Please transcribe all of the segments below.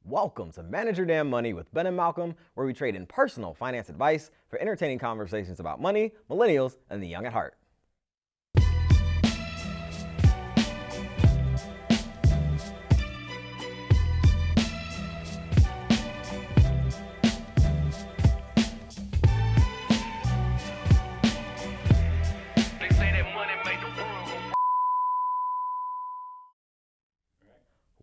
Welcome to Manage Your Damn Money with Ben and Malcolm, where we trade in personal finance advice for entertaining conversations about money, millennials, and the young at heart.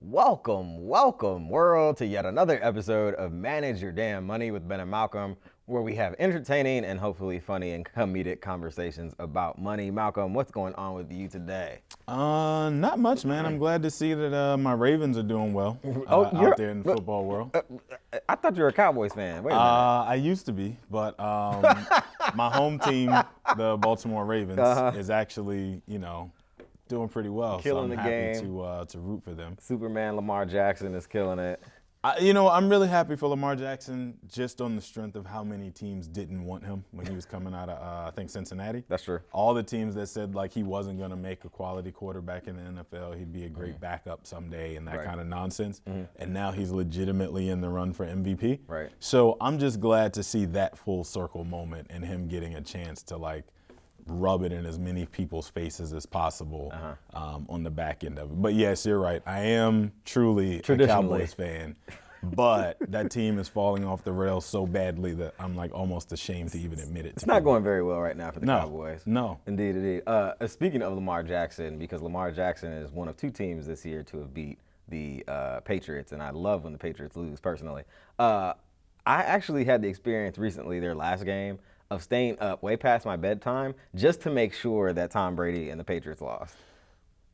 Welcome, world, to yet another episode of Manage Your Damn Money with Ben and Malcolm, where we have entertaining and hopefully funny and comedic conversations about money. Malcolm, what's going on with you today? Not much, man. I'm glad to see that my Ravens are doing well out there in the football world. I thought you were a Cowboys fan. Wait a minute. I used to be, but my home team, the Baltimore Ravens, is actually, doing pretty well. Killing so I'm the happy game. to root for them. Superman Lamar Jackson is killing it. I'm really happy for Lamar Jackson just on the strength of how many teams didn't want him when he was coming out of, I think, Cincinnati. That's true. All the teams that said, he wasn't going to make a quality quarterback in the NFL, he'd be a great backup someday and that kind of nonsense. And now he's legitimately in the run for MVP. Right. So I'm just glad to see that full circle moment and him getting a chance to, rub it in as many people's faces as possible on the back end of it. But yes, you're right. I am truly a Cowboys fan, but that team is falling off the rails so badly that I'm almost ashamed to even admit it. It's not going very well right now for the Cowboys. No. Indeed. Speaking of Lamar Jackson, because Lamar Jackson is one of two teams this year to have beat the Patriots, and I love when the Patriots lose personally. I actually had the experience recently, their last game, of staying up way past my bedtime just to make sure that Tom Brady and the Patriots lost.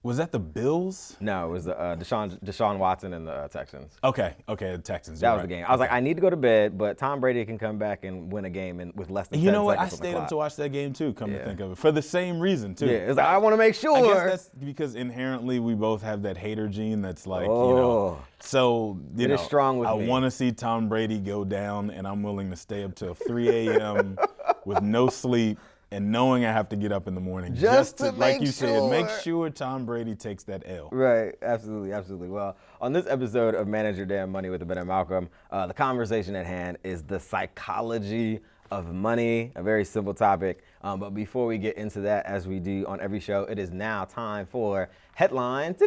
Was that the Bills? No, it was the Deshaun Watson and the Texans. Okay, the Texans. That was the game. I was like, I need to go to bed, but Tom Brady can come back and win a game with less than 10 seconds. You know what? I on the stayed clock. up to watch that game too, come to think of it. For the same reason too. Yeah, it's like, I want to make sure. I guess that's because inherently we both have that hater gene that's so, it is strong with me. I want to see Tom Brady go down, and I'm willing to stay up till 3 a.m. with no sleep and knowing I have to get up in the morning just to like you said, make sure Tom Brady takes that L. Right, absolutely. Well, on this episode of Manage Your Damn Money with Ben and Malcolm, the conversation at hand is the psychology of money, a very simple topic. But before we get into that, as we do on every show, it is now time for headlines.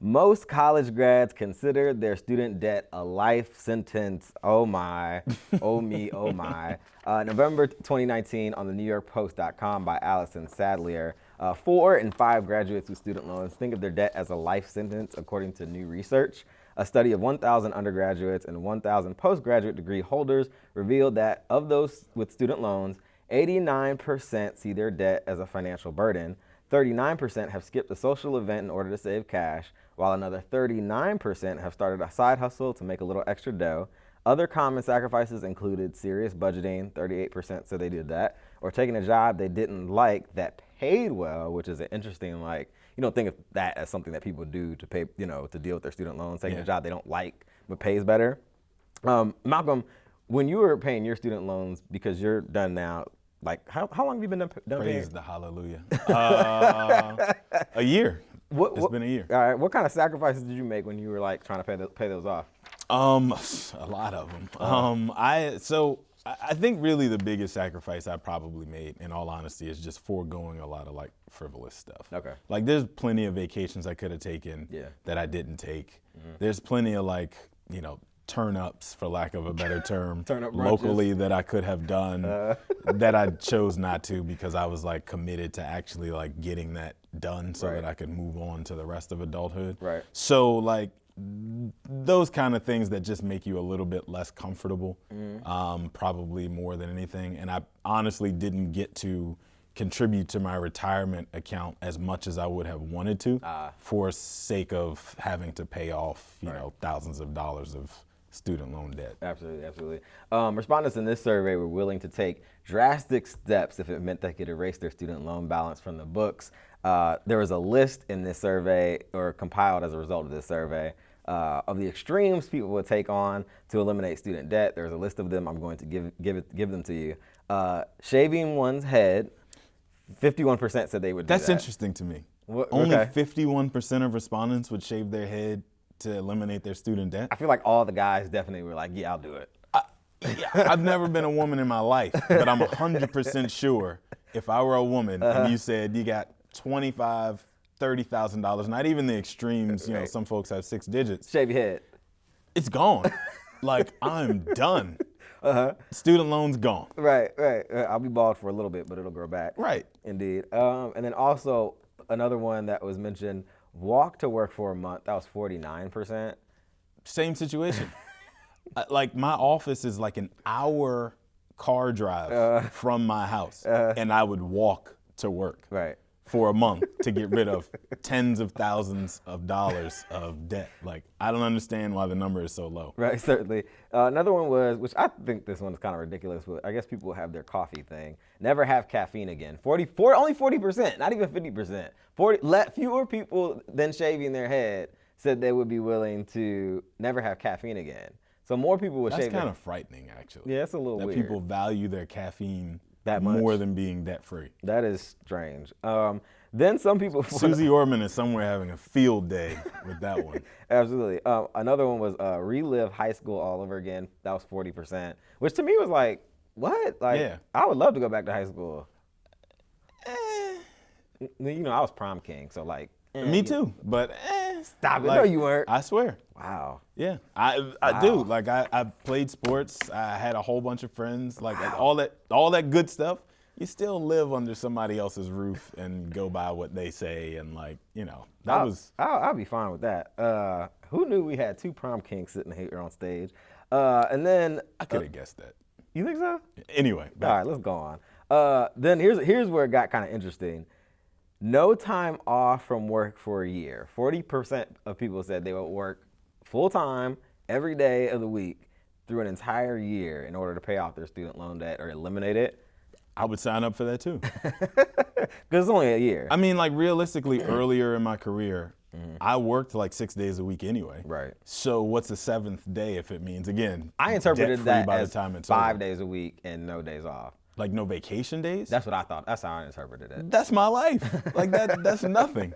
Most college grads consider their student debt a life sentence. Oh my, oh me, oh my. November 2019 on the NewYorkPost.com by Allison Sadlier. 4 in 5 graduates with student loans think of their debt as a life sentence, according to new research. A study of 1,000 undergraduates and 1,000 postgraduate degree holders revealed that of those with student loans, 89% see their debt as a financial burden. 39% have skipped a social event in order to save cash, while another 39% have started a side hustle to make a little extra dough. Other common sacrifices included serious budgeting, 38% said they did that, or taking a job they didn't like that paid well, which is an interesting, you don't think of that as something that people do to pay, to deal with their student loans, taking a job they don't like but pays better. Malcolm, when you were paying your student loans, because you're done now, how long have you been done paying? Praise the hallelujah. A year. It's been a year. All right. What kind of sacrifices did you make when you were trying to pay those off? A lot of them. I think really the biggest sacrifice I probably made, in all honesty, is just foregoing a lot of frivolous stuff. Okay. There's plenty of vacations I could have taken that I didn't take. There's plenty of turn-ups, for lack of a better term, locally that I could have done that I chose not to because I was committed to actually getting that done so that I could move on to the rest of adulthood. Right. So those kind of things that just make you a little bit less comfortable, probably more than anything. And I honestly didn't get to contribute to my retirement account as much as I would have wanted to for sake of having to pay off, thousands of dollars of student loan debt. Absolutely. Respondents in this survey were willing to take drastic steps if it meant they could erase their student loan balance from the books. There was a list in this survey, or compiled as a result of this survey, of the extremes people would take on to eliminate student debt. There's a list of them. I'm going to give them to you. Shaving one's head, 51% said they would do that. That's interesting to me. Only 51% of respondents would shave their head to eliminate their student debt? I feel like all the guys definitely were like, yeah, I'll do it. Yeah, I've never been a woman in my life, but I'm 100% sure if I were a woman and you said you got $25,000, $30,000, not even the extremes, you know, some folks have 6 digits. Shave your head. It's gone. Like, I'm done. Student loans gone. Right. I'll be bald for a little bit, but it'll grow back. Right. Indeed. And then also another one that was mentioned, walk to work for a month. That was 49%. Same situation. Like, my office is like an hour car drive from my house, and I would walk to work for a month to get rid of tens of thousands of dollars of debt. Like, I don't understand why the number is so low. Right, certainly. Another one was, which I think this one is kind of ridiculous, but I guess people have their coffee thing. Never have caffeine again. Only 40%, not even 50%. Fewer people than shaving their head said they would be willing to never have caffeine again. So more people would shave. That's kind of frightening, actually. Yeah, it's a little weird. That people value their caffeine that much more than being debt-free. That is strange. Then some people. Susie Orman is somewhere having a field day with that one. Absolutely. Another one was relive high school all over again. That was 40%, which to me was like, what? Like, I would love to go back to high school. You know, I was prom king, so like. Me too, but stop it. Like, No, you weren't. I swear. Wow. Yeah, I do. Like, I played sports. I had a whole bunch of friends. Like, all that good stuff. You still live under somebody else's roof and go by what they say, and like, you know, I'll be fine with that. Who knew we had 2 prom kings sitting here on stage? And then I could have guessed that. You think so? Anyway, all right, let's go on. Then here's where it got kind of interesting. No time off from work for a year. 40% of people said they would work full-time every day of the week through an entire year in order to pay off their student loan debt or eliminate it. I would sign up for that too. Because it's only a year. I mean, like, realistically, earlier in my career, I worked like 6 days a week anyway. Right. So what's the 7th day if it means, again, I interpreted that by as the time it's 5 over. days a week and no days off. Like, no vacation days? That's what I thought. That's how I interpreted it. That's my life. Like, that's nothing.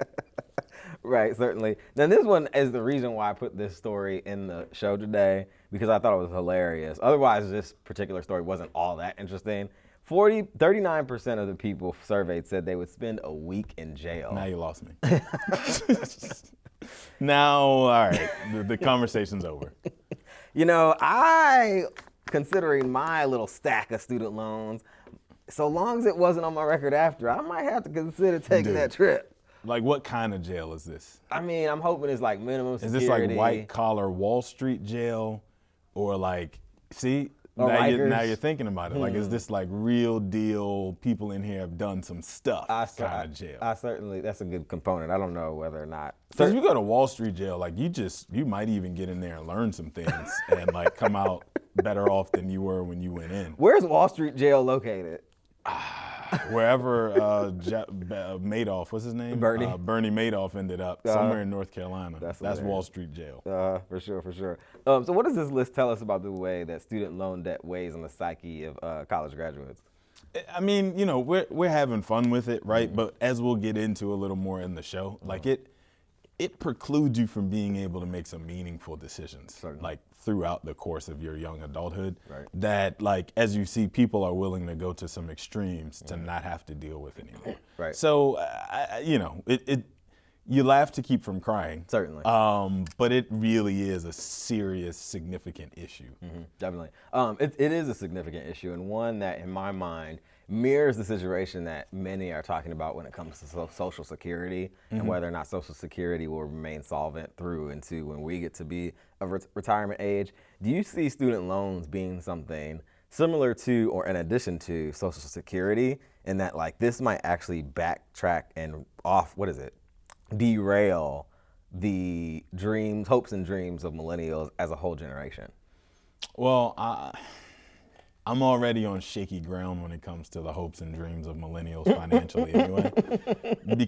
Right, certainly. Then this one is the reason why I put this story in the show today, because I thought it was hilarious. Otherwise, this particular story wasn't all that interesting. 39% of the people surveyed said they would spend a week in jail. Now you lost me. Now, all right, the conversation's over. You know, considering my little stack of student loans, so long as it wasn't on my record after, I might have to consider taking that trip. Like, what kind of jail is this? I mean, I'm hoping it's like minimum security. Is this like white collar Wall Street jail, or like, see, now you're thinking about it. Like, is this like real deal, people in here have done some stuff kind of jail? That's a good component. I don't know whether or not. Because if you go to Wall Street jail, like, you might even get in there and learn some things and like come out better off than you were when you went in. Where's Wall Street jail located? Wherever Madoff, what's his name? Bernie Madoff ended up, somewhere in North Carolina. That's Wall Street jail. For sure. So what does this list tell us about the way that student loan debt weighs on the psyche of college graduates? I mean, you know, we're having fun with it, right? But as we'll get into a little more in the show, like it precludes you from being able to make some meaningful decisions, like throughout the course of your young adulthood. Right. That, like, as you see, people are willing to go to some extremes to not have to deal with anymore. Right. So, you know, you laugh to keep from crying. Certainly. But it really is a serious, significant issue. Definitely. It is a significant issue, and one that, in my mind, mirrors the situation that many are talking about when it comes to Social Security and whether or not Social Security will remain solvent through into when we get to be of retirement age. Do you see student loans being something similar to or in addition to Social Security, in that, like, this might actually backtrack and derail the dreams, hopes and dreams of millennials as a whole generation? Well, I'm already on shaky ground when it comes to the hopes and dreams of millennials financially anyway.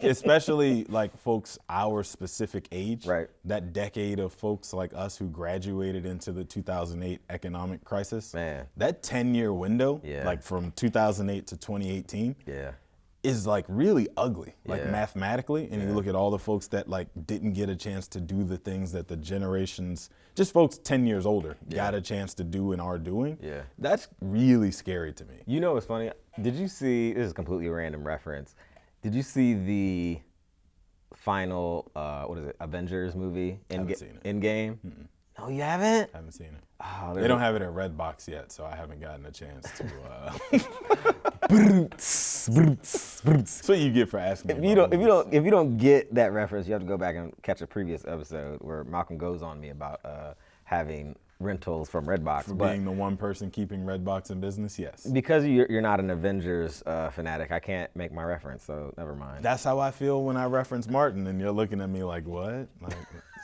Especially like folks our specific age, right? That decade of folks like us who graduated into the 2008 economic crisis. Man. That 10-year window, yeah, like from 2008 to 2018, yeah, is like really ugly, like Yeah. mathematically. And you look at all the folks that like didn't get a chance to do the things that the generations, just folks 10 years older, got a chance to do and are doing. Yeah. That's really scary to me. You know what's funny? Did you see, this is a completely random reference, did you see the final, Avengers movie? Haven't seen it. Endgame? No, you haven't? Haven't seen it. Oh, They don't have it at Redbox yet, so I haven't gotten a chance to. That's what you get for asking me. If you don't get that reference, you have to go back and catch a previous episode where Malcolm goes on me about having rentals from Redbox. For being the one person keeping Redbox in business, yes. Because you're not an Avengers fanatic, I can't make my reference, so never mind. That's how I feel when I reference Martin, and you're looking at me like, what? Like,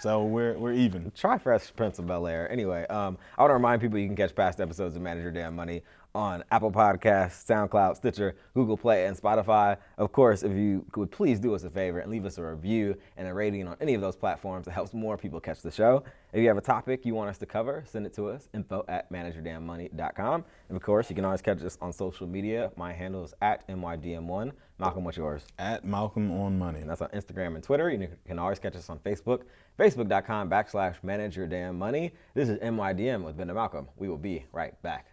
so we're even. Try Fresh Prince of Bel-Air. Anyway, I want to remind people you can catch past episodes of Manage Your Damn Money on Apple Podcasts, SoundCloud, Stitcher, Google Play, and Spotify. Of course, if you could please do us a favor and leave us a review and a rating on any of those platforms, it helps more people catch the show. If you have a topic you want us to cover, send it to us, info@manageyourdamnmoney.com. And of course, you can always catch us on social media. My handle is @MYDM1. Malcolm, what's yours? @Malcolm on Money. And that's on Instagram and Twitter. You can always catch us on Facebook, facebook.com/manageyourdamnmoney. This is MYDM with Ben and Malcolm. We will be right back.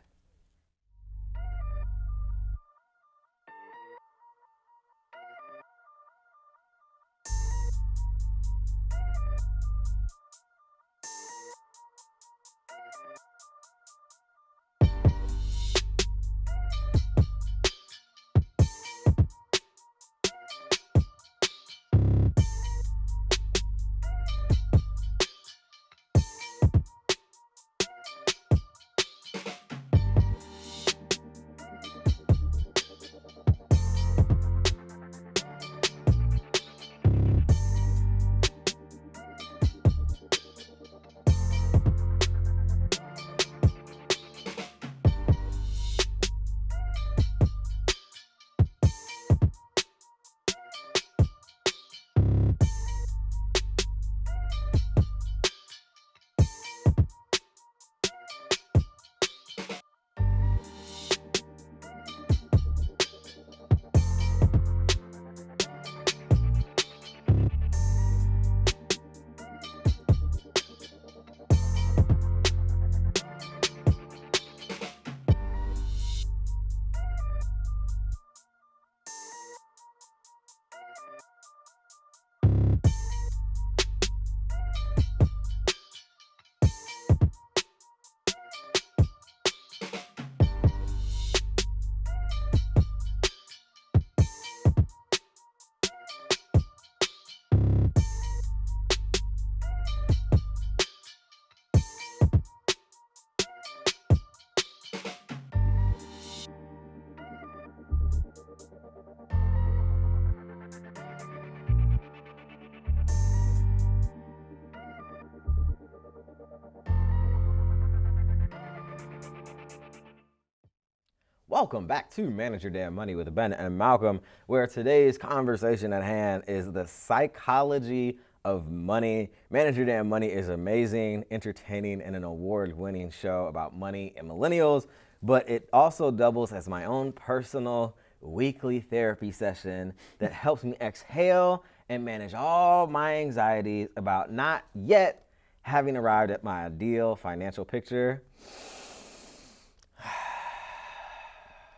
Welcome back to Manage Your Damn Money with Ben and Malcolm, where today's conversation at hand is the psychology of money. Manage Your Damn Money is amazing, entertaining, and an award-winning show about money and millennials, but it also doubles as my own personal weekly therapy session that helps me exhale and manage all my anxieties about not yet having arrived at my ideal financial picture.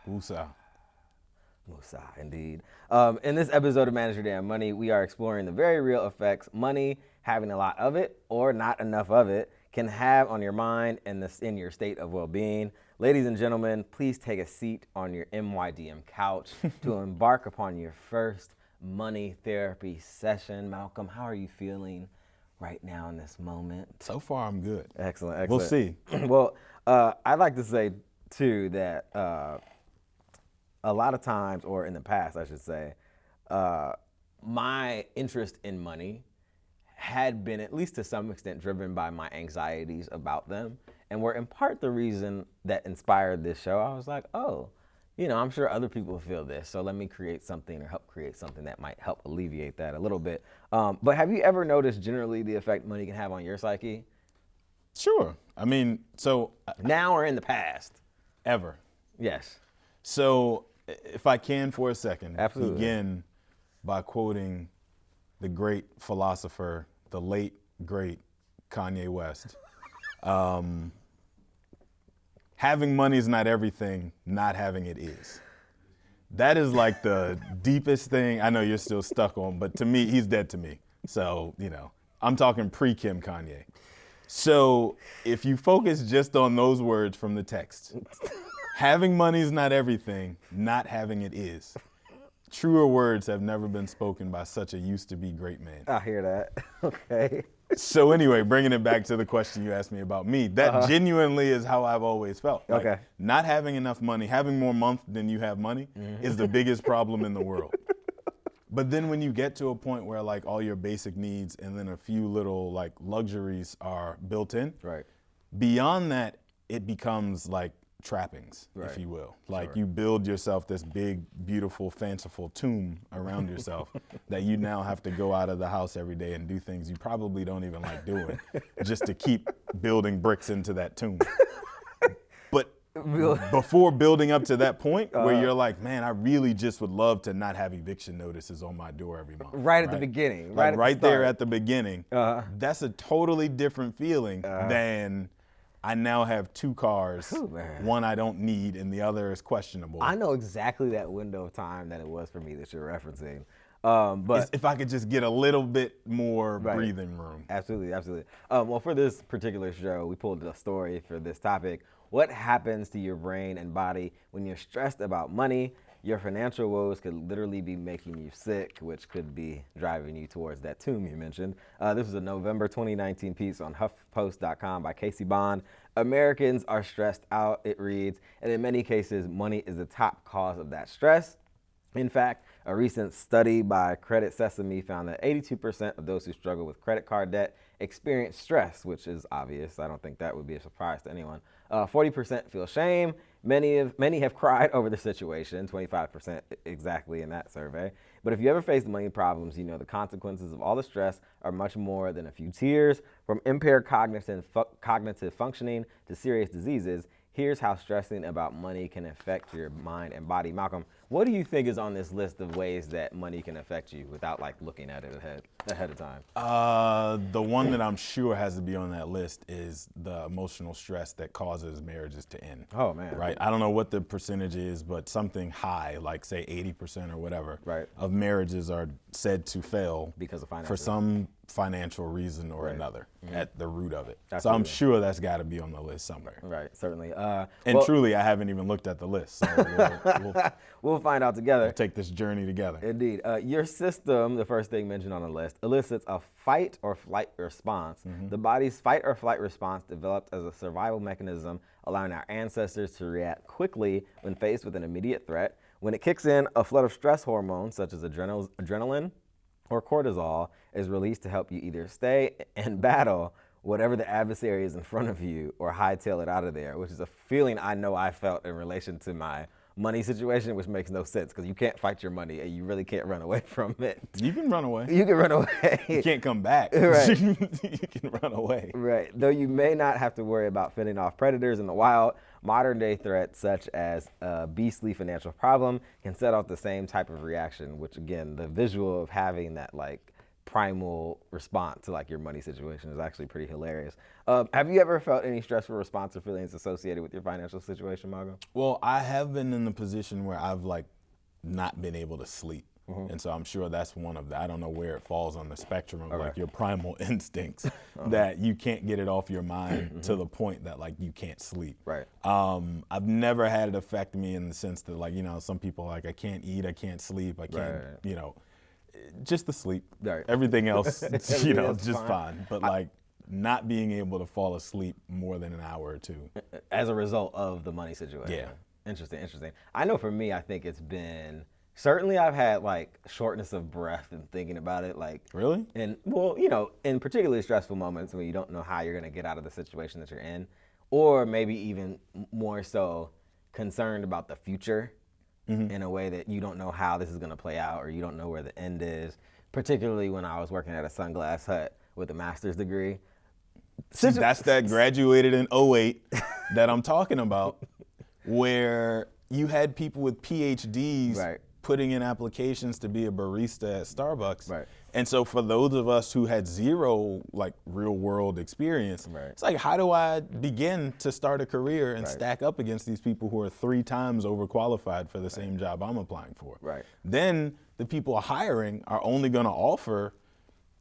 Musa, indeed. In this episode of Manage Your Damn Money, we are exploring the very real effects money, having a lot of it or not enough of it, can have on your mind and in your state of well-being. Ladies and gentlemen, please take a seat on your MYDM couch to embark upon your first money therapy session. Malcolm, how are you feeling right now in this moment? so far I'm good. Excellent. We'll see. Well, I'd like to say, too, that a lot of times, or in the past, I should say, my interest in money had been, at least to some extent, driven by my anxieties about them, and were in part the reason that inspired this show. I was like, oh, I'm sure other people feel this, so let me create something or help create something that might help alleviate that a little bit. But have you ever noticed generally the effect money can have on your psyche? Sure. I mean, so Now or in the past? ever. Yes. So if I can for a second, Absolutely. begin by quoting the great philosopher, the late, great Kanye West. Having money is not everything, not having it is. That is like the deepest thing. I know you're still stuck on, but to me, he's dead to me. So, I'm talking pre-Kim Kanye. So if you focus just on those words from the text, having money is not everything, not having it is. Truer words have never been spoken by such a used-to-be great man. I hear that. Okay. So anyway, bringing it back to the question you asked me about me, that genuinely is how I've always felt. Like, Okay. not having enough money, having more month than you have money is the biggest problem in the world. But then when you get to a point where like all your basic needs and then a few little like luxuries are built in, Right. beyond that, it becomes like trappings, Right. if you will. Like Sure. you build yourself this big, beautiful, fanciful tomb around yourself that you now have to go out of the house every day and do things you probably don't even like doing just to keep building bricks into that tomb. But before building up to that point where you're like, man, I really just would love to not have eviction notices on my door every month. Right at the beginning. Like right there start. at the beginning. That's a totally different feeling than I now have two cars. Ooh, man. One I don't need and the other is questionable. I know exactly that window of time that it was for me that you're referencing. But if I could just get a little bit more Right. breathing room. Absolutely, absolutely. Well, for this particular show, we pulled a story for this topic. What happens to your brain and body when you're stressed about money? Your financial woes could literally be making you sick, which could be driving you towards that tomb you mentioned. This was a November 2019 piece on HuffPost.com by Casey Bond. Americans are stressed out, it reads, and in many cases, money is the top cause of that stress. In fact, a recent study by Credit Sesame found that 82% of those who struggle with credit card debt experience stress, which is obvious. I don't think that would be a surprise to anyone. 40% feel shame. Many have cried over the situation, 25% exactly in that survey. But if you ever face money problems, you know the consequences of all the stress are much more than a few tears. From impaired cognitive functioning to serious diseases, here's how stressing about money can affect your mind and body. Malcolm, what do you think is on this list of ways that money can affect you without like looking at it ahead of time? The one that I'm sure has to be on that list is the emotional stress that causes marriages to end. Oh, man. Right. I don't know what the percentage is, but something high, like say 80% or whatever, Right. of marriages are said to fail Because of for finances. some financial reason or Right. another at the root of it. So Absolutely. I'm sure that's got to be on the list somewhere. Right, certainly. And well, truly, I haven't even looked at the list. So we'll find out together. we'll take this journey together. Indeed. Your system, the first thing mentioned on the list, elicits a fight or flight response. The body's fight or flight response developed as a survival mechanism, allowing our ancestors to react quickly when faced with an immediate threat. When it kicks in, a flood of stress hormones, such as adrenaline or cortisol, is released to help you either stay and battle whatever the adversary is in front of you or hightail it out of there, which is a feeling I know I felt in relation to my money situation, which makes no sense because you can't fight your money and you really can't run away from it. You can run away. You can run away. You can't come back. Right. You can run away. Right. Though you may not have to worry about fending off predators in the wild, modern day threats such as a beastly financial problem can set off the same type of reaction, which again, the visual of having that like primal response to like your money situation is actually pretty hilarious. Have you ever felt any stressful response or feelings associated with your financial situation, Margo? Well, I have been in the position where I've like not been able to sleep. And so I'm sure that's one of the, I don't know where it falls on the spectrum of like your primal instincts that you can't get it off your mind to the point that like you can't sleep. Right. I've never had it affect me in the sense that like, some people are like, I can't eat, I can't sleep, I can't, just the sleep. Right. Everything else, Everything else just fine. fine. But like not being able to fall asleep more than an hour or two. As a result of the money situation. Yeah. Interesting. I know for me, I think it's been, certainly I've had like shortness of breath and thinking about it. Like, Really? And well, in particularly stressful moments when you don't know how you're going to get out of the situation that you're in, or maybe even more so concerned about the future in a way that you don't know how this is going to play out or you don't know where the end is, particularly when I was working at a Sunglass Hut with a master's degree. That's that graduated in 08 that I'm talking about, where you had people with PhDs Right. putting in applications to be a barista at Starbucks. Right. And so for those of us who had zero like real world experience, Right. it's like, how do I begin to start a career and Right. stack up against these people who are 3 times overqualified for the same job I'm applying for? Right. Then the people hiring are only going to offer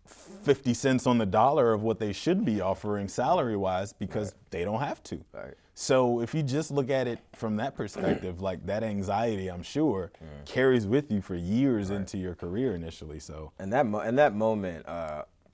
50 cents on the dollar of what they should be offering salary-wise because they don't have to. Right. So if you just look at it from that perspective, like that anxiety, I'm sure, carries with you for years into your career initially. So And that moment,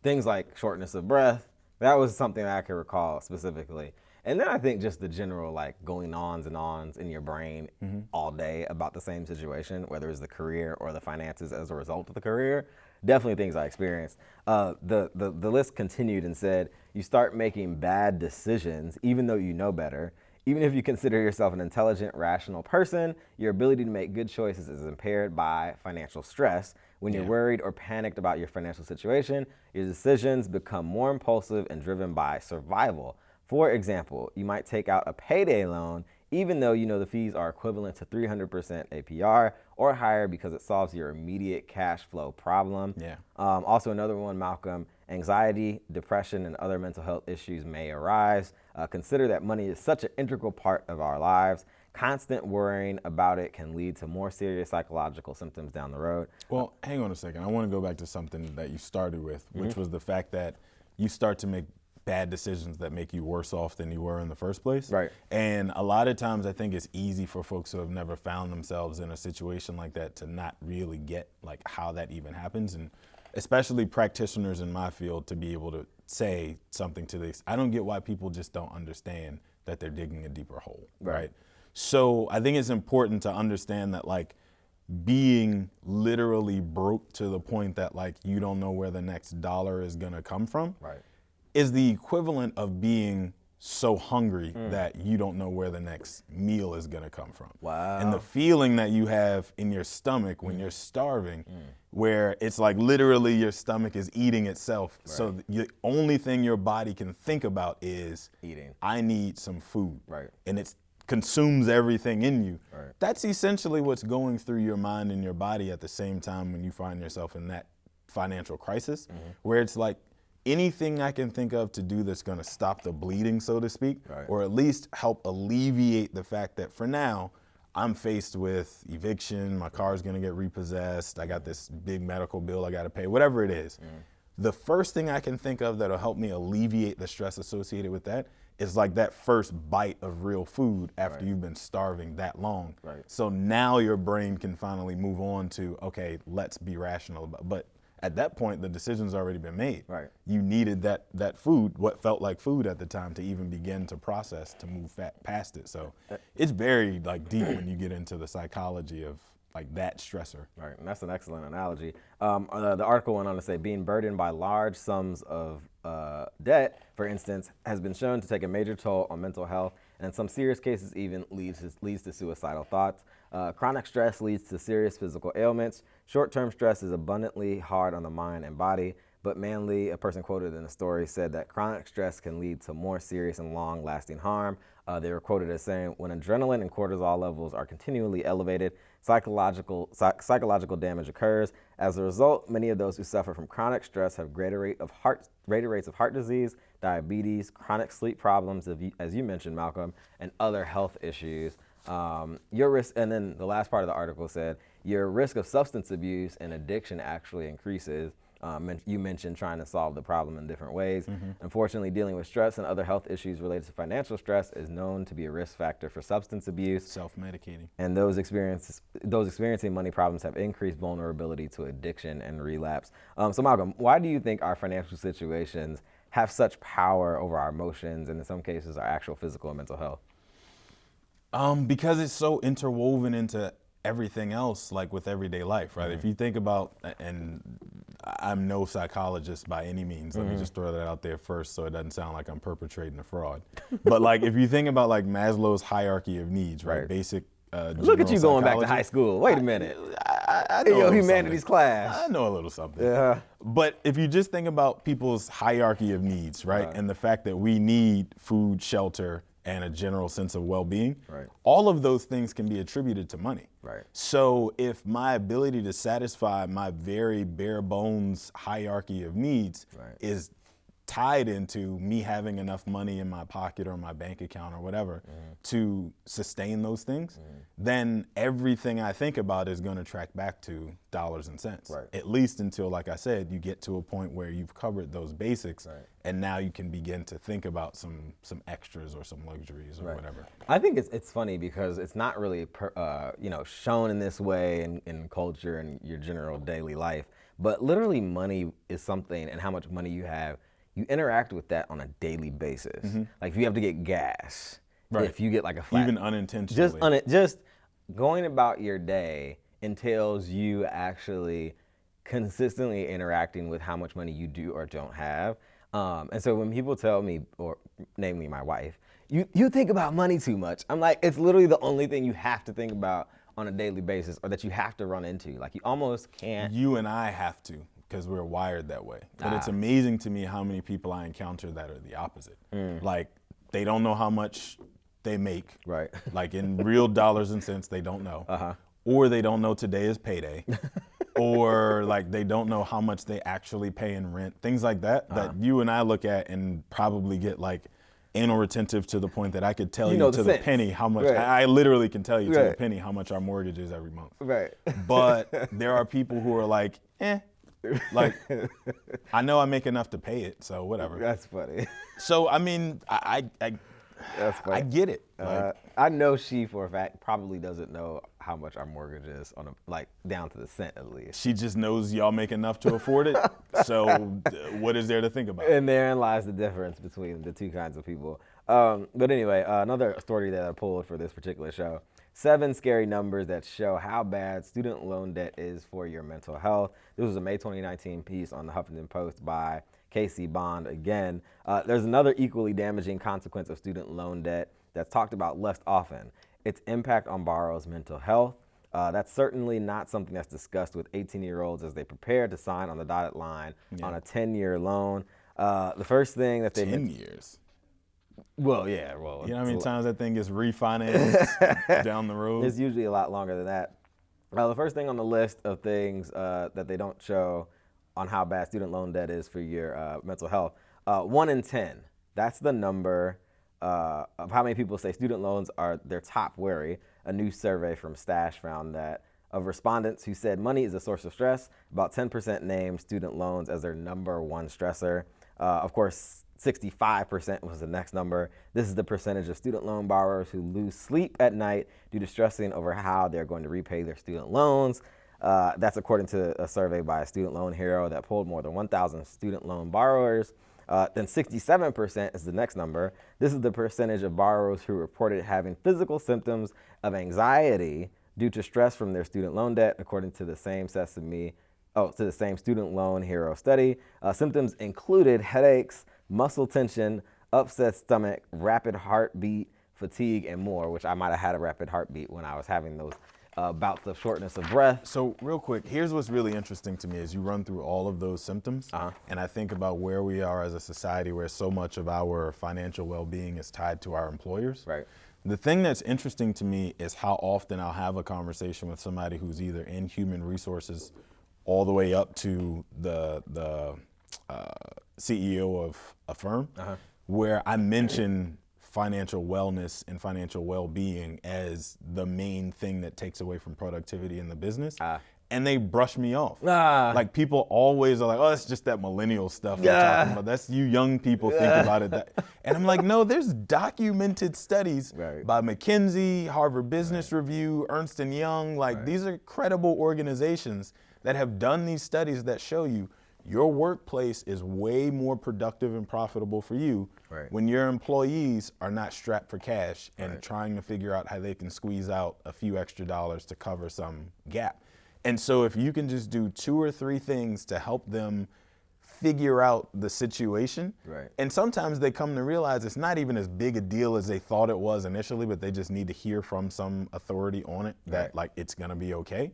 things like shortness of breath, that was something that I can recall specifically. And then I think just the general like going ons and ons in your brain all day about the same situation, whether it's the career or the finances as a result of the career, definitely things I experienced. The list continued and said, you start making bad decisions even though you know better. Even if you consider yourself an intelligent, rational person, your ability to make good choices is impaired by financial stress. When you're worried or panicked about your financial situation, your decisions become more impulsive and driven by survival. For example, you might take out a payday loan even though you know the fees are equivalent to 300% APR or higher because it solves your immediate cash flow problem. Yeah. Also another one, Malcolm, anxiety, depression, and other mental health issues may arise. Consider that money is such an integral part of our lives. Constant worrying about it can lead to more serious psychological symptoms down the road. Well, hang on a second. I want to go back to something that you started with, which was the fact that you start to make bad decisions that make you worse off than you were in the first place. Right. And a lot of times I think it's easy for folks who have never found themselves in a situation like that to not really get like how that even happens. And especially practitioners in my field to be able to say something to this. I don't get why people just don't understand that they're digging a deeper hole. Right. So I think it's important to understand that like being literally broke to the point that like you don't know where the next dollar is gonna come from. Right. Is the equivalent of being so hungry that you don't know where the next meal is gonna come from. Wow. And the feeling that you have in your stomach when you're starving, where it's like literally your stomach is eating itself. Right. So the only thing your body can think about is Eating. I need some food. Right. And it consumes everything in you. Right. That's essentially what's going through your mind and your body at the same time when you find yourself in that financial crisis, where it's like, anything I can think of to do that's gonna stop the bleeding, so to speak, or at least help alleviate the fact that for now, I'm faced with eviction, my car's gonna get repossessed, I got this big medical bill I gotta pay, whatever it is. The first thing I can think of that'll help me alleviate the stress associated with that is like that first bite of real food after you've been starving that long. So now your brain can finally move on to, okay, let's be rational. But at that point, the decision's already been made. Right. You needed that food, what felt like food at the time, to even begin to process, to move past it. So it's very like deep when you get into the psychology of like that stressor. Right, and that's an excellent analogy. The article went on to say being burdened by large sums of debt, for instance, has been shown to take a major toll on mental health, and in some serious cases even leads to suicidal thoughts. Chronic stress leads to serious physical ailments. Short-term stress is abundantly hard on the mind and body, but Manley, a person quoted in the story, said that chronic stress can lead to more serious and long-lasting harm. They were quoted as saying, when adrenaline and cortisol levels are continually elevated, psychological damage occurs. As a result, many of those who suffer from chronic stress have greater rates of heart disease, diabetes, chronic sleep problems, as you mentioned, Malcolm, and other health issues. Your risk, and then the last part of the article said, your risk of substance abuse and addiction actually increases. You mentioned trying to solve the problem in different ways. Unfortunately, dealing with stress and other health issues related to financial stress is known to be a risk factor for substance abuse. Self-medicating. And those experiencing money problems have increased vulnerability to addiction and relapse. So Malcolm, why do you think our financial situations have such power over our emotions and in some cases our actual physical and mental health? Because it's so interwoven into everything else, like with everyday life, right? If you think about, and I'm no psychologist by any means, let me just throw that out there first so it doesn't sound like I'm perpetrating a fraud. But like, if you think about like Maslow's hierarchy of needs, right? Basic Look at you going back to high school. Wait a minute. I know your humanities class. I know a little something. Yeah. But if you just think about people's hierarchy of needs, right? And the fact that we need food, shelter, and a general sense of well-being, Right. all of those things can be attributed to money. Right. So if my ability to satisfy my very bare bones hierarchy of needs Right. is tied into me having enough money in my pocket or my bank account or whatever to sustain those things, then everything I think about is going to track back to dollars and cents. Right. At least until, like I said, you get to a point where you've covered those basics, Right. and now you can begin to think about some extras or some luxuries or whatever. I think it's funny because it's not really shown in this way in culture and your general daily life, but literally money is something, and how much money you have, you interact with that on a daily basis. Like if you have to get gas, Right. if you get like a flat, Even unintentionally. just going about your day entails you actually consistently interacting with how much money you do or don't have. And so when people tell me, or namely my wife, you think about money too much, I'm like, it's literally the only thing you have to think about on a daily basis, or that you have to run into. Like you almost can't. You and I have to, because we're wired that way. But it's amazing to me how many people I encounter that are the opposite. Like they don't know how much they make. Right. Like in real dollars and cents, they don't know. Or they don't know today is payday. Or like they don't know how much they actually pay in rent. Things like that, that you and I look at and probably get like anal retentive to the point that I could tell you to the penny how much, Right. I literally can tell you to the Right. penny how much our mortgage is every month. Right. But there are people who are like, like, I know I make enough to pay it, so whatever. That's funny. So, I mean, That's funny. I get it. Like, I know she, for a fact, probably doesn't know how much our mortgage is down to the cent at least. she just knows y'all make enough to afford it, so what is there to think about? And therein lies the difference between the two kinds of people. But anyway, another story that I pulled for this particular show: 7 scary numbers that show how bad student loan debt is for your mental health. This was a May 2019 piece on the Huffington Post by Casey Bond again. There's another equally damaging consequence of student loan debt that's talked about less often: its impact on borrowers' mental health. That's certainly not something that's discussed with 18-year-olds as they prepare to sign on the dotted line on a 10-year loan. The first thing that they 10 years. Well, yeah. Well, You know how many times that thing gets refinanced down the road? it's usually a lot longer than that. The first thing on the list of things that they don't show on how bad student loan debt is for your mental health: 1 in 10. That's the number of how many people say student loans are their top worry. A new survey from Stash found that of respondents who said money is a source of stress, about 10% named student loans as their number one stressor. Of course, 65% was the next number. This is the percentage of student loan borrowers who lose sleep at night due to stressing over how they're going to repay their student loans. That's according to a survey by a student loan hero that polled more than 1,000 student loan borrowers. Then 67% is the next number. This is the percentage of borrowers who reported having physical symptoms of anxiety due to stress from their student loan debt, according to the same student loan hero study. Symptoms included headaches, muscle tension, upset stomach, rapid heartbeat, fatigue, and more, which I might have had a rapid heartbeat when I was having those bouts of shortness of breath. So real quick, here's what's really interesting to me is you run through all of those symptoms, and I think about where we are as a society where so much of our financial well-being is tied to our employers. Right. The thing that's interesting to me is how often I'll have a conversation with somebody who's either in human resources all the way up to the CEO of a firm, where I mention financial wellness and financial well-being as the main thing that takes away from productivity in the business. And they brush me off. Like people always are like, oh, that's just that millennial stuff you're talking about. That's you young people think about it. And I'm like, no, there's documented studies by McKinsey, Harvard Business Review, Ernst & Young. Like these are credible organizations that have done these studies that show you your workplace is way more productive and profitable for you when your employees are not strapped for cash and trying to figure out how they can squeeze out a few extra dollars to cover some gap. And so if you can just do 2 or 3 things to help them figure out the situation, and sometimes they come to realize it's not even as big a deal as they thought it was initially, but they just need to hear from some authority on it that like it's gonna be okay.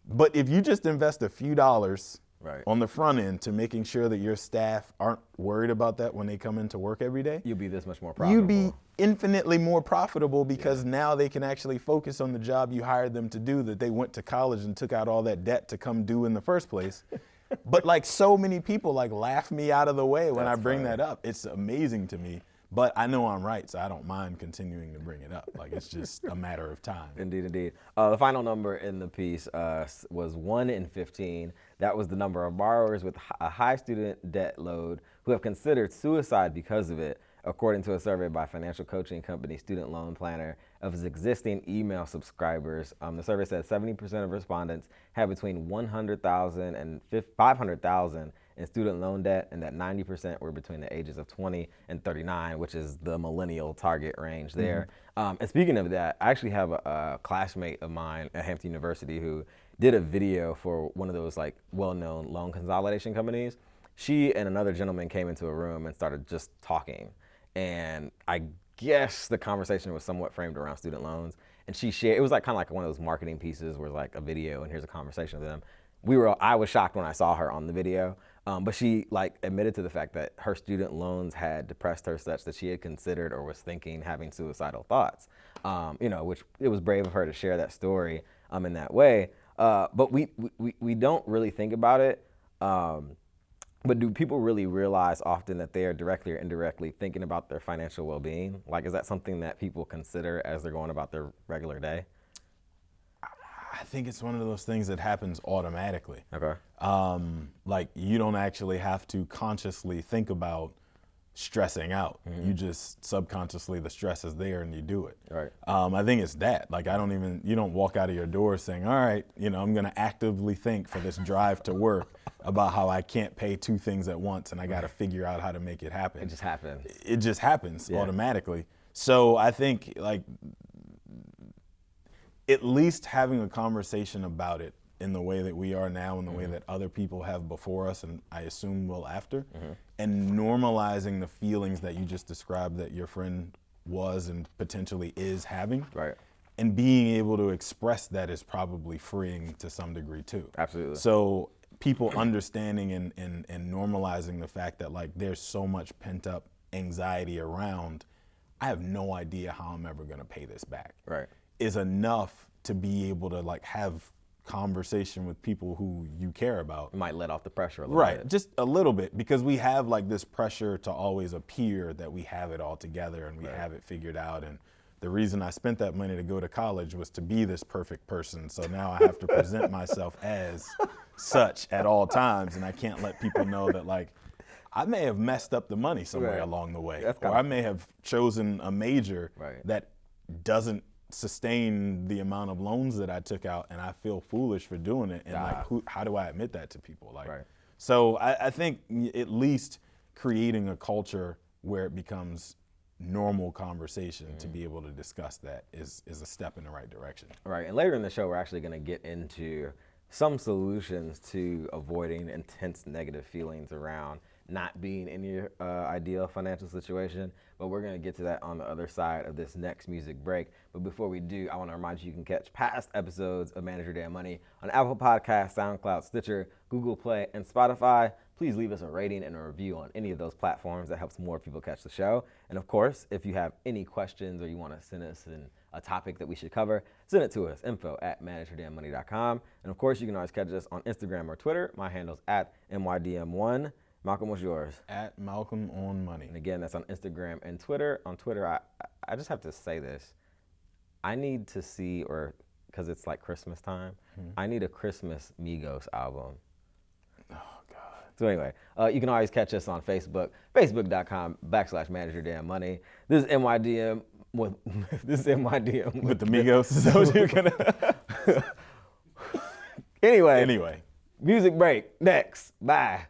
But if you just invest a few dollars Right. on the front end to making sure that your staff aren't worried about that when they come into work every day, You'll be this much more profitable. you'd be infinitely more profitable because now they can actually focus on the job you hired them to do that they went to college and took out all that debt to come do in the first place. But like so many people like laugh me out of the way when I bring that up. It's amazing to me. But I know I'm right, so I don't mind continuing to bring it up. Like, it's just a matter of time. Indeed, indeed. The final number in the piece was 1 in 15. That was the number of borrowers with a high student debt load who have considered suicide because of it, according to a survey by financial coaching company Student Loan Planner of its existing email subscribers. The survey said 70% of respondents have between $100,000 and $500,000 in student loan debt, and that 90% were between the ages of 20 and 39, which is the millennial target range there. And speaking of that, I actually have a classmate of mine at Hampton University who did a video for one of those like well-known loan consolidation companies. She and another gentleman came into a room and started just talking. And I guess the conversation was somewhat framed around student loans. And she shared, it was like kind of like one of those marketing pieces where it's like a video and here's a conversation with them. I was shocked when I saw her on the video, but she like admitted to the fact that her student loans had depressed her such that she had considered or was thinking having suicidal thoughts, which it was brave of her to share that story in that way. But we don't really think about it. But do people really realize often that they are directly or indirectly thinking about their financial well-being? Like, is that something that people consider as they're going about their regular day? I think it's one of those things that happens automatically. Okay. Like, you don't actually have to consciously think about stressing out. You just subconsciously, the stress is there and you do it. Right. I think it's that. Like, you don't walk out of your door saying, all right, I'm going to actively think for this drive to work about how I can't pay two things at once and I got to figure out how to make it happen. It just happens. It just happens automatically. So I think, like, at least having a conversation about it in the way that we are now and the way that other people have before us and I assume will after, and normalizing the feelings that you just described that your friend was and potentially is having. Right. And being able to express that is probably freeing to some degree too. Absolutely. So people understanding and normalizing the fact that like there's so much pent up anxiety around, I have no idea how I'm ever gonna pay this back. Right. Is enough to be able to like have conversation with people who you care about. It might let off the pressure a little bit. Right, just a little bit, because we have like this pressure to always appear that we have it all together and we have it figured out. And the reason I spent that money to go to college was to be this perfect person. So now I have to present myself as such at all times, and I can't let people know that like I may have messed up the money somewhere along the way, or I may have chosen a major that doesn't sustain the amount of loans that I took out, and I feel foolish for doing it. And like, how do I admit that to people? Like, so I think at least creating a culture where it becomes normal conversation to be able to discuss that is a step in the right direction. Right, and later in the show, we're actually going to get into some solutions to avoiding intense negative feelings around not being in your ideal financial situation, but we're gonna get to that on the other side of this next music break. But before we do, I wanna remind you can catch past episodes of Manage Your Damn Money on Apple Podcasts, SoundCloud, Stitcher, Google Play, and Spotify. Please leave us a rating and a review on any of those platforms. That helps more people catch the show. And of course, if you have any questions or you wanna send us a topic that we should cover, send it to us, info@manageyourdamnmoney.com. And of course, you can always catch us on Instagram or Twitter. My handle's @MYDM1. Malcolm, what's yours? @MalcolmOnMoney. And again, that's on Instagram and Twitter. On Twitter, I just have to say this. I need to see, or because it's like Christmas time, I need a Christmas Migos album. Oh, God. So anyway, you can always catch us on Facebook, facebook.com/manageyourdamnmoney. This is MYDM with with the Migos. Is that what you're gonna? Anyway, music break next. Bye.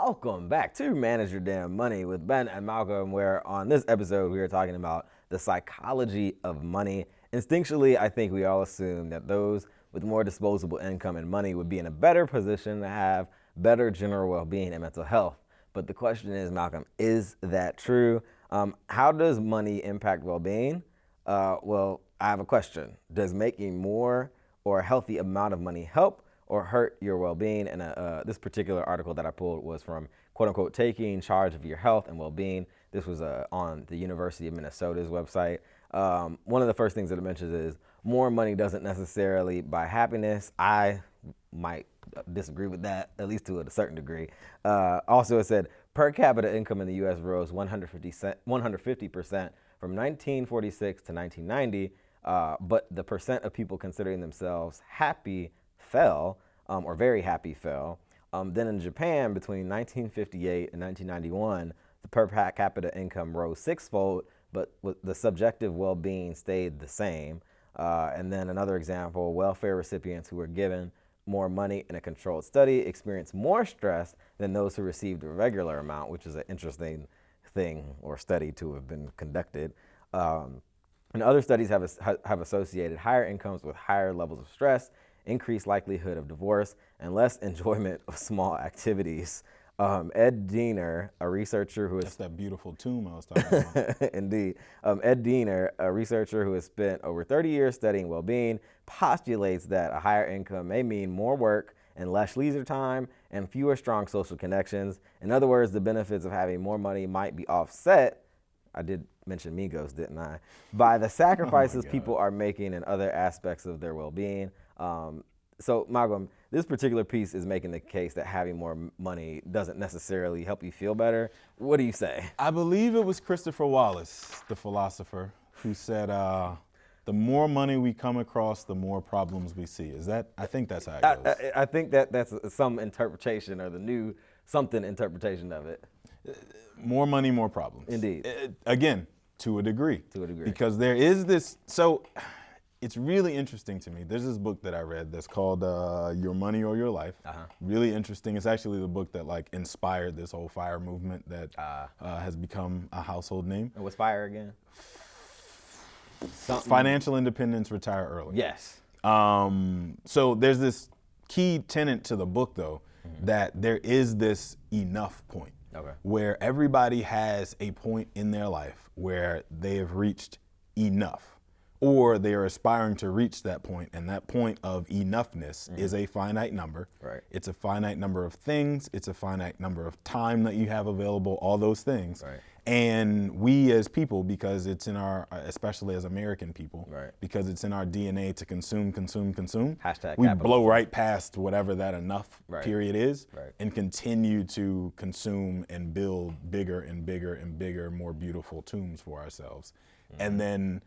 Welcome back to Manage Your Damn Money with Ben and Malcolm, where on this episode we are talking about the psychology of money. Instinctually, I think we all assume that those with more disposable income and money would be in a better position to have better general well-being and mental health. But the question is, Malcolm, is that true? How does money impact well-being? Well, I have a question. Does making more or a healthy amount of money help or hurt your well-being? And this particular article that I pulled was from, quote unquote, Taking Charge of Your Health and Well-Being. This was on the University of Minnesota's website. One of the first things that it mentions is more money doesn't necessarily buy happiness. I might disagree with that, at least to a certain degree. Also, it said per capita income in the U.S. rose 150% from 1946 to 1990, but the percent of people considering themselves happy fell, or very happy fell. Then in Japan, between 1958 and 1991, the per capita income rose sixfold, but the subjective well-being stayed the same. And then another example, welfare recipients who were given more money in a controlled study experienced more stress than those who received a regular amount, which is an interesting thing or study to have been conducted. And other studies have associated higher incomes with higher levels of stress, increased likelihood of divorce, and less enjoyment of small activities. Ed Diener, a researcher who is... That's that beautiful tomb I was talking about. Indeed. Ed Diener, a researcher who has spent over 30 years studying well-being, postulates that a higher income may mean more work and less leisure time and fewer strong social connections. In other words, the benefits of having more money might be offset, I did mention Migos, didn't I, by the sacrifices people are making in other aspects of their well-being. So, Malcolm, this particular piece is making the case that having more money doesn't necessarily help you feel better. What do you say? I believe it was Christopher Wallace, the philosopher, who said, the more money we come across, the more problems we see. I think that's how it goes. I think that's some interpretation or the new something interpretation of it. More money, more problems. Indeed. Again, to a degree. To a degree. Because there is this, so it's really interesting to me. There's this book that I read that's called Your Money or Your Life. Really interesting. It's actually the book that inspired this whole FIRE movement that has become a household name. And what's FIRE again? Financial independence, retire early. Yes. So there's this key tenet to the book, though, that there is this enough point. Okay. Where everybody has a point in their life where they have reached enough, or they are aspiring to reach that point, and that point of enoughness is a finite number. Right. It's a finite number of things, it's a finite number of time that you have available, all those things. Right. And we as people, because it's in our, especially as American people, right, because it's in our DNA to consume, Hashtag we capitalism. blow right past whatever that enough right, period is, right, and continue to consume and build bigger and bigger and bigger, more beautiful tombs for ourselves. And then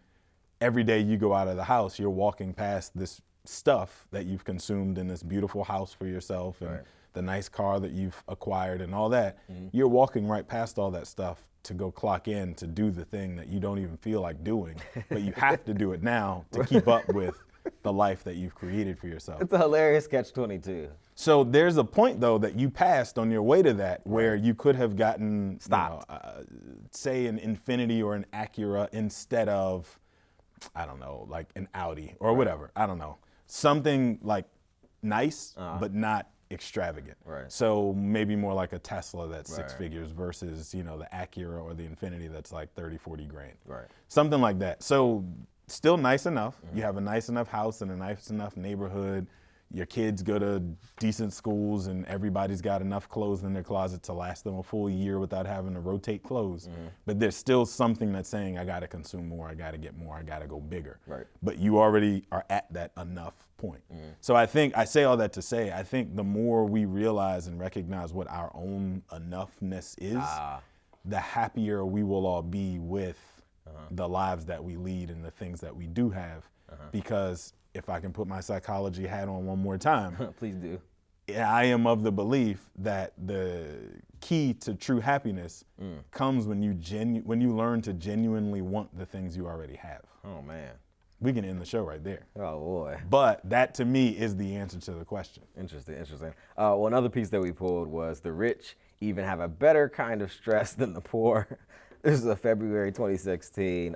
every day you go out of the house, you're walking past this stuff that you've consumed in this beautiful house for yourself and the nice car that you've acquired and all that. You're walking right past all that stuff to go clock in to do the thing that you don't even feel like doing, but you have to do it now to keep up with the life that you've created for yourself. It's a hilarious catch-22. So there's a point, though, that you passed on your way to that where you could have gotten, say, an Infiniti or an Acura instead of, I don't know, like an Audi or whatever. I don't know. Something like nice, but not extravagant. Right. So maybe more like a Tesla that's six figures versus, the Acura or the Infiniti that's like 30, 40 grand. Right. Something like that. So still nice enough. You have a nice enough house in a nice enough neighborhood. Your kids go to decent schools and everybody's got enough clothes in their closet to last them a full year without having to rotate clothes. But there's still something that's saying, I gotta consume more, I gotta get more, I gotta go bigger. Right. But you already are at that enough point. So I say all that to say, I think the more we realize and recognize what our own enoughness is, the happier we will all be with the lives that we lead and the things that we do have. Because if I can put my psychology hat on one more time. Please do. I am of the belief that the key to true happiness comes when you learn to genuinely want the things you already have. Oh, man. We can end the show right there. Oh, boy. But that, to me, is the answer to the question. Interesting. Well, another piece that we pulled was The Rich even have a better kind of stress than the poor. This is a February 2016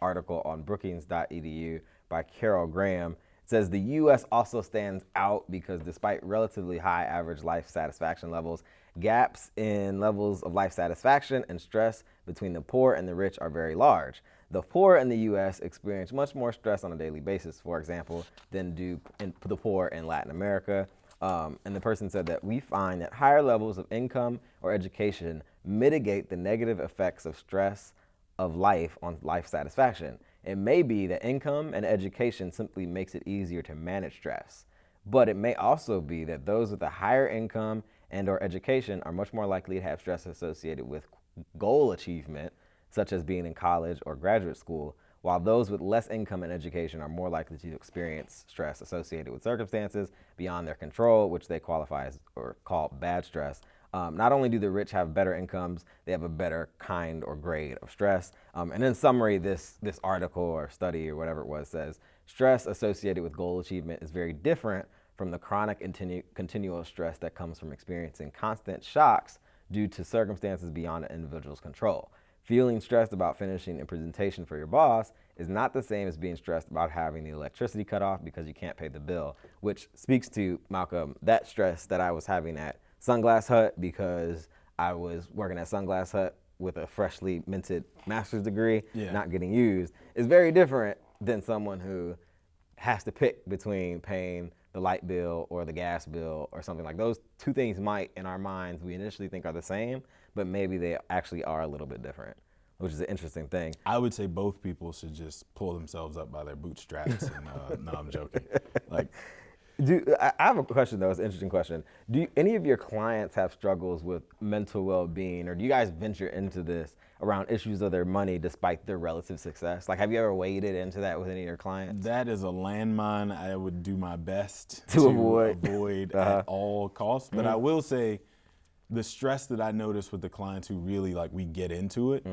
article on Brookings.edu by Carol Graham. It says the U.S. also stands out because despite relatively high average life satisfaction levels, gaps in levels of life satisfaction and stress between the poor and the rich are very large. The poor in the U.S. experience much more stress on a daily basis, for example, than do the poor in Latin America. And the person said that we find that higher levels of income or education mitigate the negative effects of stress of life on life satisfaction. It may be that income and education simply makes it easier to manage stress, but it may also be that those with a higher income and or education are much more likely to have stress associated with goal achievement, such as being in college or graduate school, while those with less income and education are more likely to experience stress associated with circumstances beyond their control, which they qualify as or call bad stress. Not only do the rich have better incomes, they have a better kind or grade of stress. And in summary, this article or study or whatever it was says, stress associated with goal achievement is very different from the chronic continual stress that comes from experiencing constant shocks due to circumstances beyond an individual's control. Feeling stressed about finishing a presentation for your boss is not the same as being stressed about having the electricity cut off because you can't pay the bill, which speaks to, Malcolm, that stress that I was having at Sunglass Hut because I was working at Sunglass Hut with a freshly minted master's degree, not getting used, is very different than someone who has to pick between paying the light bill or the gas bill or something like those. Two things might, in our minds, we initially think are the same, but maybe they actually are a little bit different, which is an interesting thing. I would say both people should just pull themselves up by their bootstraps. And no, I'm joking. Like, I have a question, though. It's an interesting question. Do any of your clients have struggles with mental well-being, or do you guys venture into this around issues of their money despite their relative success? Like, have you ever waded into that with any of your clients? That is a landmine I would do my best to avoid at all costs. But I will say the stress that I notice with the clients who really, like, we get into it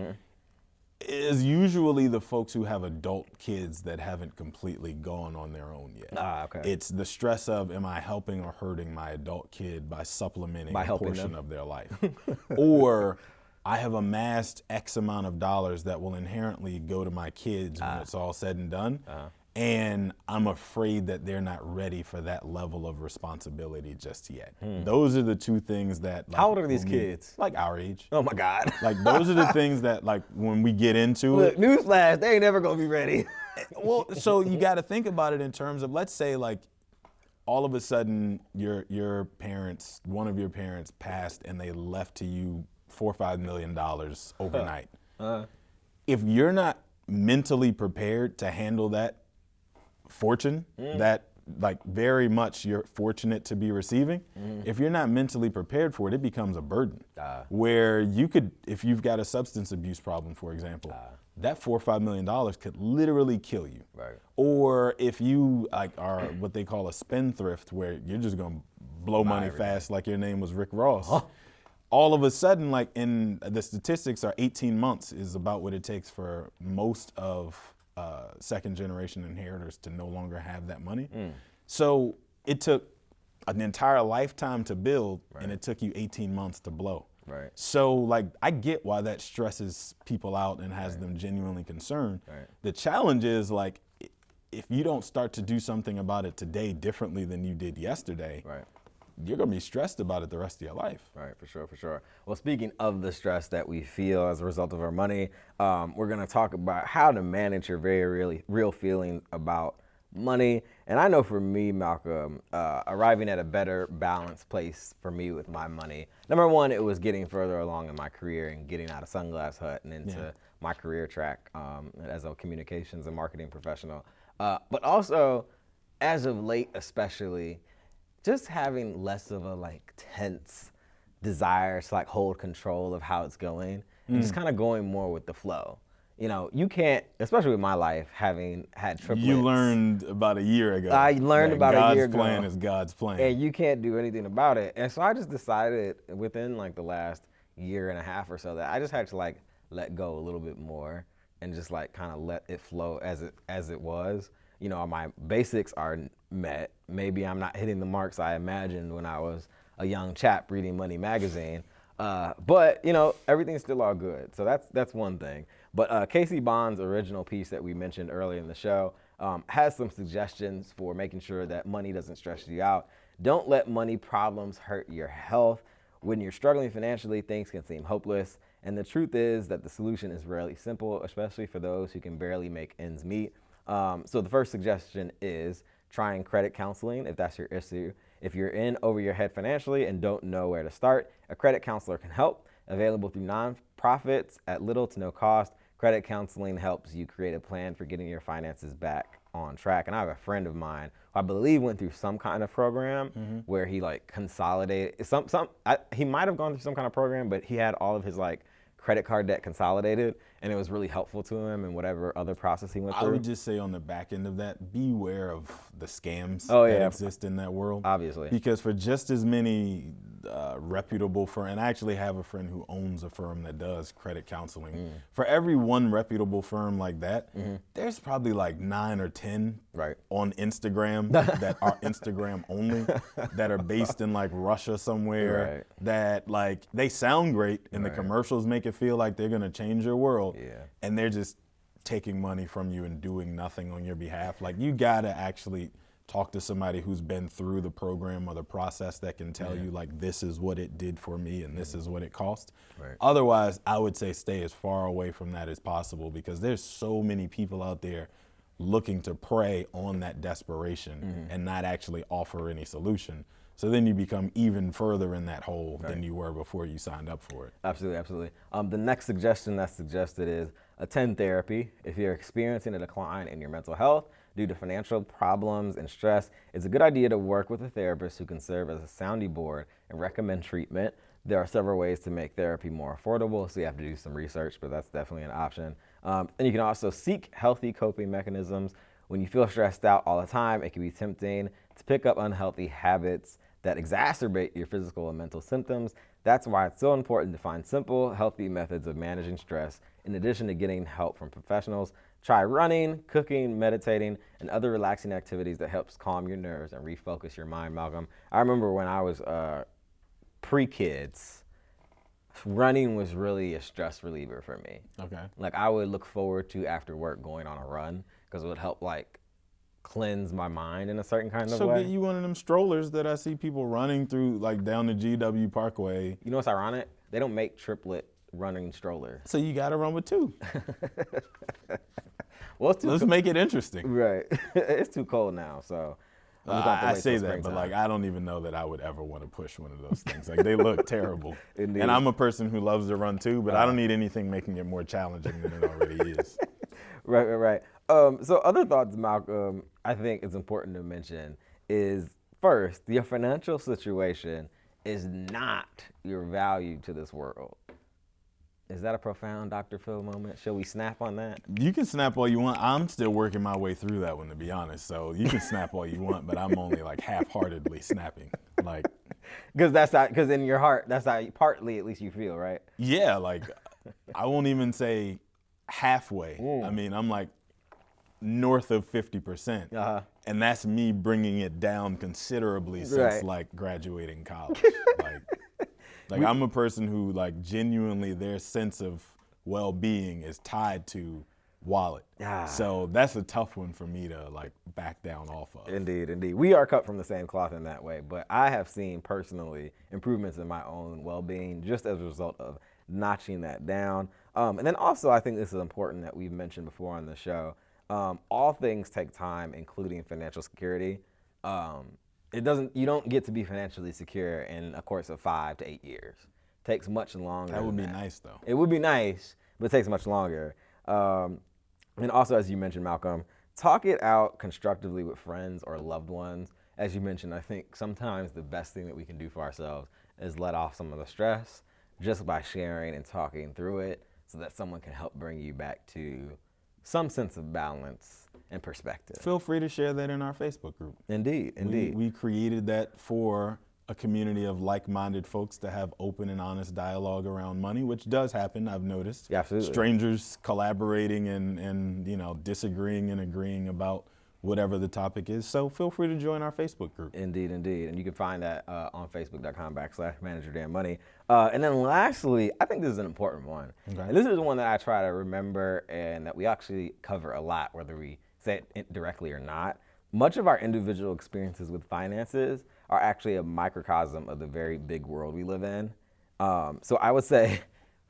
is usually the folks who have adult kids that haven't completely gone on their own yet. Okay. It's the stress of, am I helping or hurting my adult kid by supplementing a portion of their life? Or I have amassed X amount of dollars that will inherently go to my kids when it's all said and done. And I'm afraid that they're not ready for that level of responsibility just yet. Those are the two things that. Like, how old are these kids? Like our age. Oh my God. Like those are the things that, like, when we get into Look, it. newsflash, they ain't never gonna be ready. Well, so you got to think about it in terms of, let's say, like, all of a sudden your parents, one of your parents passed and they left to you $4 or $5 million overnight. If you're not mentally prepared to handle that fortune that, like, very much you're fortunate to be receiving, if you're not mentally prepared for it, it becomes a burden. Where you could, if you've got a substance abuse problem, for example, that $4 or $5 million could literally kill you. Right. Or if you, like, are what they call a spendthrift, where you're just gonna blow money fast, like your name was Rick Ross. All of a sudden, like, in the statistics are 18 months is about what it takes for most of second generation inheritors to no longer have that money. So it took an entire lifetime to build, and it took you 18 months to blow. Right. So, like, I get why that stresses people out and has them genuinely concerned. The challenge is, like, if you don't start to do something about it today differently than you did yesterday, you're gonna be stressed about it the rest of your life. Right, for sure, for sure. Well, speaking of the stress that we feel as a result of our money, we're gonna talk about how to manage your very real feelings about money. And I know for me, Malcolm, arriving at a better balanced place for me with my money, number one, it was getting further along in my career and getting out of Sunglass Hut and into my career track as a communications and marketing professional. But also, as of late especially, just having less of a, like, tense desire to, like, hold control of how it's going and just kind of going more with the flow. You know, you can't, especially with my life, having had triplets. You learned about a year ago. I learned about a year ago. God's plan is God's plan. And you can't do anything about it. And so I just decided within, like, the last year and a half or so that I just had to, like, let go a little bit more and just, like, kind of let it flow as it was. You know, my basics are met. Maybe I'm not hitting the marks I imagined when I was a young chap reading Money Magazine. But you know, everything's still all good. So that's one thing. But Casey Bond's original piece that we mentioned earlier in the show has some suggestions for making sure that money doesn't stress you out. Don't let money problems hurt your health. When you're struggling financially, things can seem hopeless. And the truth is that the solution is rarely simple, especially for those who can barely make ends meet. So the first suggestion is trying credit counseling if that's your issue. If you're in over your head financially and don't know where to start, a credit counselor can help. Available through nonprofits at little to no cost, credit counseling helps you create a plan for getting your finances back on track. And I have a friend of mine who I believe went through some kind of program where he like consolidated he might have gone through some kind of program, but he had all of his like credit card debt consolidated, and it was really helpful to him in whatever other process he went through. I would just say on the back end of that, beware of the scams that exist in that world. Obviously. Because for just as many reputable firms, and I actually have a friend who owns a firm that does credit counseling. For every one reputable firm like that, there's probably like 9 or 10 on Instagram that are Instagram only, that are based in like Russia somewhere, that like they sound great and the commercials make it feel like they're gonna change your world, and they're just taking money from you and doing nothing on your behalf. Like, you gotta actually talk to somebody who's been through the program or the process that can tell you like, this is what it did for me and this is what it cost. Otherwise, I would say stay as far away from that as possible, because there's so many people out there looking to prey on that desperation and not actually offer any solution. So then you become even further in that hole than you were before you signed up for it. Absolutely, absolutely. The next suggestion that's suggested is attend therapy. If you're experiencing a decline in your mental health due to financial problems and stress, it's a good idea to work with a therapist who can serve as a sounding board and recommend treatment. There are several ways to make therapy more affordable, so you have to do some research, but that's definitely an option. And you can also seek healthy coping mechanisms. When you feel stressed out all the time, it can be tempting to pick up unhealthy habits that exacerbate your physical and mental symptoms. That's why it's so important to find simple, healthy methods of managing stress. In addition to getting help from professionals, try running, cooking, meditating, and other relaxing activities that helps calm your nerves and refocus your mind, Malcolm. I remember when I was pre-kids, running was really a stress reliever for me. Like, I would look forward to after work going on a run, because it would help like cleanse my mind in a certain kind of way. So get you one of them strollers that I see people running through, like down the GW Parkway. You know what's ironic? They don't make triplet running strollers. So you got to run with two. Well, let's make it interesting. Right. It's too cold now, so. I say that, but like, I don't even know that I would ever want to push one of those things. Like, they look terrible. Indeed. And I'm a person who loves to run too, but I don't need anything making it more challenging than it already is. Right. So other thoughts, Malcolm, I think it's important to mention is, first, your financial situation is not your value to this world. Is that a profound Dr. Phil moment? Shall we snap on that? You can snap all you want. I'm still working my way through that one, to be honest. So you can snap all you want, but I'm only like half-heartedly snapping. Like, because in your heart, that's how partly at least you feel, right? Yeah, like, I won't even say halfway. I mean, I'm like north of 50%. And that's me bringing it down considerably since like graduating college. Like I'm a person who like genuinely their sense of well-being is tied to wallet. So that's a tough one for me to like back down off of. Indeed. We are cut from the same cloth in that way, but I have seen personally improvements in my own well-being just as a result of notching that down. And then also, I think this is important that we've mentioned before on the show. All things take time, including financial security. You don't get to be financially secure in a course of 5 to 8 years. It takes much longer. That would be nice, though. It would be nice, but it takes much longer. And also, as you mentioned, Malcolm, talk it out constructively with friends or loved ones. As you mentioned, I think sometimes the best thing that we can do for ourselves is let off some of the stress just by sharing and talking through it, so that someone can help bring you back to some sense of balance and perspective. Feel free to share that in our Facebook group. Indeed. We created that for a community of like-minded folks to have open and honest dialogue around money, which does happen, I've noticed. Yeah, absolutely. Strangers collaborating and disagreeing and agreeing about whatever the topic is. So feel free to join our Facebook group. Indeed, indeed. And you can find that on facebook.com/ManagerDamnMoney. And then lastly, I think this is an important one. Okay. And this is one that I try to remember and that we actually cover a lot, whether we say it directly or not. Much of our individual experiences with finances are actually a microcosm of the very big world we live in. So I would say,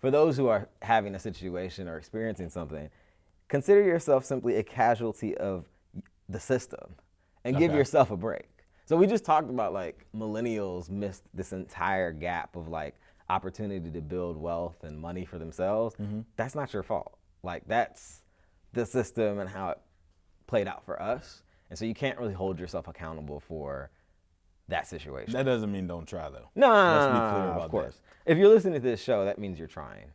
for those who are having a situation or experiencing something, consider yourself simply a casualty of the system and give yourself a break. So we just talked about like millennials missed this entire gap of like opportunity to build wealth and money for themselves. That's not your fault. Like that's the system and how it played out for us. And so you can't really hold yourself accountable for that situation. That doesn't mean don't try, though. No, Let's be clear about of course. If you're listening to this show, that means you're trying.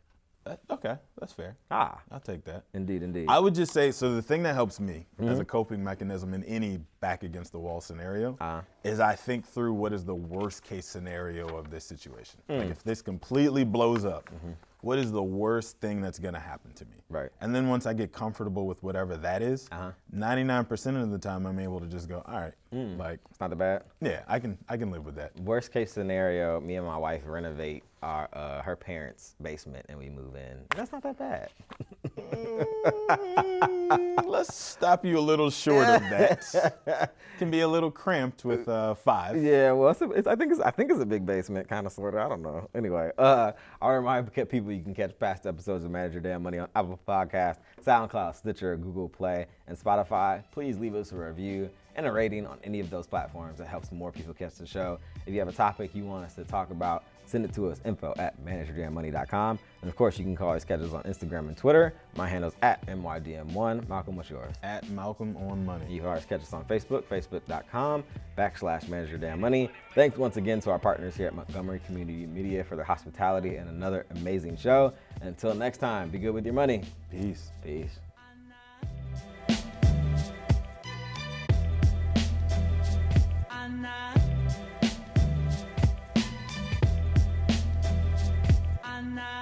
Okay, that's fair. I'll take that. Indeed, indeed. I would just say, so the thing that helps me as a coping mechanism in any back against the wall scenario is I think through what is the worst case scenario of this situation. Like if this completely blows up, what is the worst thing that's gonna happen to me? Right. And then once I get comfortable with whatever that is, 99% of the time I'm able to just go, all right, like It's not that bad. yeah, I can live with that. Worst case scenario, me and my wife renovate our her parents' basement and we move in. That's not that bad. Let's stop you a little short of that. Can be a little cramped with 5. Yeah, well, I think it's a big basement, kind of, sort of. I don't know. Anyway, I'll remind people you can catch past episodes of Manage Your Damn Money on Apple Podcasts, SoundCloud, Stitcher, Google Play, and Spotify. Please leave us a review and a rating on any of those platforms. That helps more people catch the show. If you have a topic you want us to talk about, send it to us, info@managerdammmoney.com. And of course, you can always catch us on Instagram and Twitter. My handle's @MYDM1. Malcolm, what's yours? @Malcolm on Money. You can always catch us on Facebook, facebook.com/managerdammmoney. Thanks once again to our partners here at Montgomery Community Media for their hospitality and another amazing show. And until next time, be good with your money. Peace. Peace. I'm not